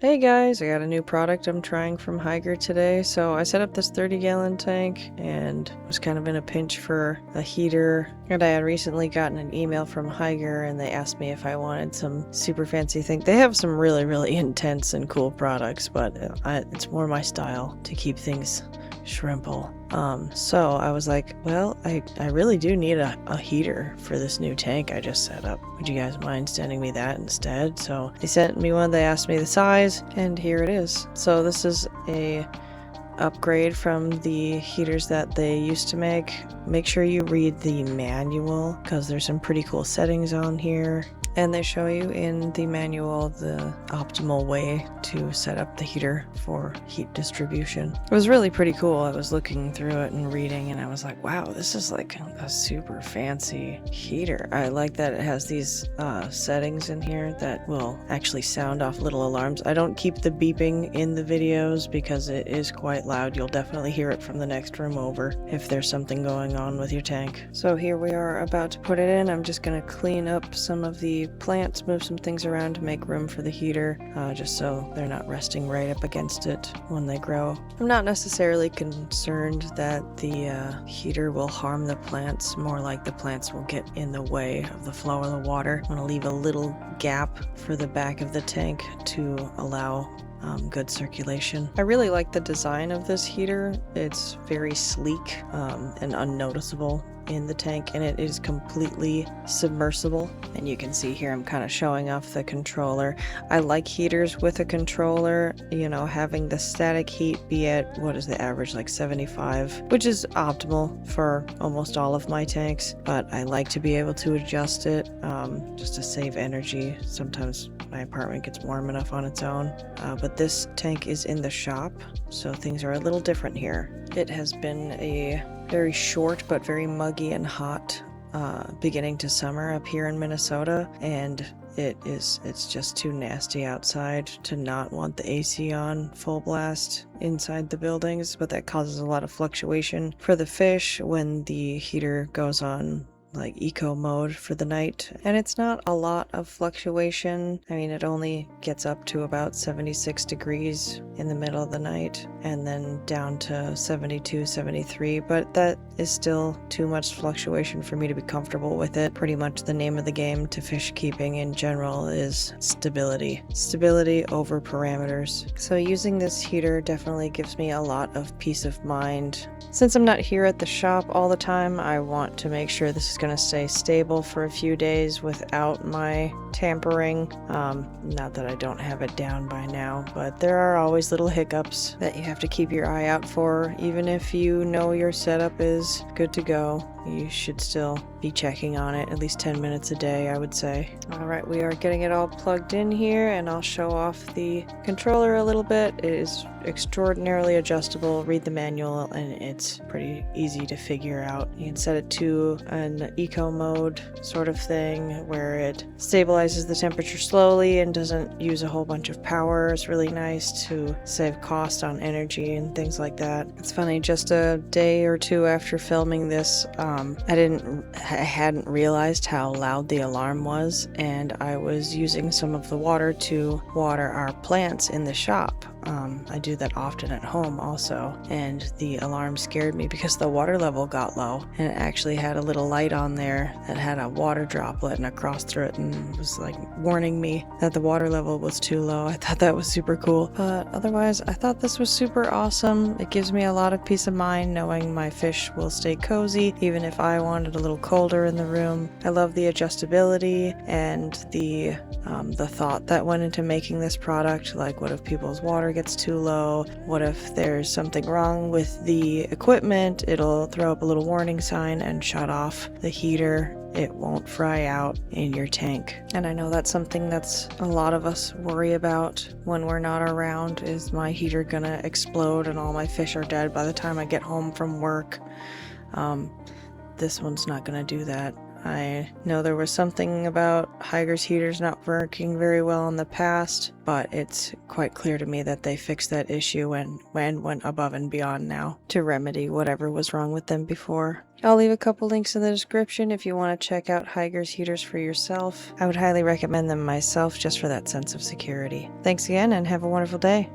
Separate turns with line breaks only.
Hey guys, I got a new product I'm trying from Hygger today. So I set up this 30-gallon tank and was kind of in a pinch for a heater. And I had recently gotten an email from Hygger and they asked me if I wanted some super fancy thing. They have some really intense and cool products, but it's more my style to keep things shrimple. So I was like, well, I really do need a heater for this new tank I just set up. Would you guys mind sending me that instead? So they sent me one, they asked me the size, and here it is. So this is a upgrade from the heaters that they used to make. Make sure you read the manual because there's some pretty cool settings on here. And they show you in the manual the optimal way to set up the heater for heat distribution. It was really pretty cool. I was looking through it and reading and I was like, wow, this is like a super fancy heater. I like that it has these settings in here that will actually sound off little alarms. I don't keep the beeping in the videos because it is quite loud. You'll definitely hear it from the next room over if there's something going on with your tank. So here we are about to put it in. I'm just going to clean up some of the plants, move some things around to make room for the heater, just so they're not resting right up against it when they grow. I'm not necessarily concerned that the heater will harm the plants, more like the plants will get in the way of the flow of the water. I want to leave a little gap for the back of the tank to allow good circulation. I really like the design of this heater. It's very sleek and unnoticeable in the tank, and it is completely submersible. And you can see here I'm kind of showing off the controller. I like heaters with a controller, you know, having the static heat be at, what is the average, like 75, which is optimal for almost all of my tanks, but I like to be able to adjust it just to save energy. Sometimes my apartment gets warm enough on its own, but this tank is in the shop, so things are a little different here. It has been a very short but very muggy and hot beginning to summer up here in Minnesota, and it's just too nasty outside to not want the AC on full blast inside the buildings, but that causes a lot of fluctuation for the fish when the heater goes on like eco mode for the night. And it's not a lot of fluctuation. I mean, it only gets up to about 76 degrees in the middle of the night and then down to 72, 73, but that is still too much fluctuation for me to be comfortable with it. Pretty much the name of the game to fish keeping in general is stability. Stability over parameters. So using this heater definitely gives me a lot of peace of mind. Since I'm not here at the shop all the time, I want to make sure this is going to stay stable for a few days without my tampering. Not that I don't have it down by now, but there are always little hiccups that you have to keep your eye out for. Even if you know your setup is good to go, you should still be checking on it at least 10 minutes a day, I would say. Alright, we are getting it all plugged in here, and I'll show off the controller a little bit. It is extraordinarily adjustable. Read the manual and it's pretty easy to figure out. You can set it to an eco mode sort of thing where it stabilizes the temperature slowly and doesn't use a whole bunch of power. It's really nice to save cost on energy and things like that. It's funny, just a day or two after filming this, I hadn't realized how loud the alarm was, and I was using some of the water to water our plants in the shop. I do that often at home also, and the alarm scared me because the water level got low, and it actually had a little light on there that had a water droplet and across through it and was like warning me that the water level was too low. I thought that was super cool, but otherwise I thought this was super awesome. It gives me a lot of peace of mind knowing my fish will stay cozy even if I wanted a little colder in the room. I love the adjustability and the thought that went into making this product. Like, what if people's water gets too low? What if there's something wrong with the equipment? It'll throw up a little warning sign and shut off the heater. It won't fry out in your tank. And I know that's something that's a lot of us worry about when we're not around. Is my heater gonna explode and all my fish are dead by the time I get home from work? This one's not gonna do that. I know there was something about Hygger's heaters not working very well in the past, but it's quite clear to me that they fixed that issue and went above and beyond now to remedy whatever was wrong with them before. I'll leave a couple links in the description if you want to check out Hygger's heaters for yourself. I would highly recommend them myself just for that sense of security. Thanks again and have a wonderful day.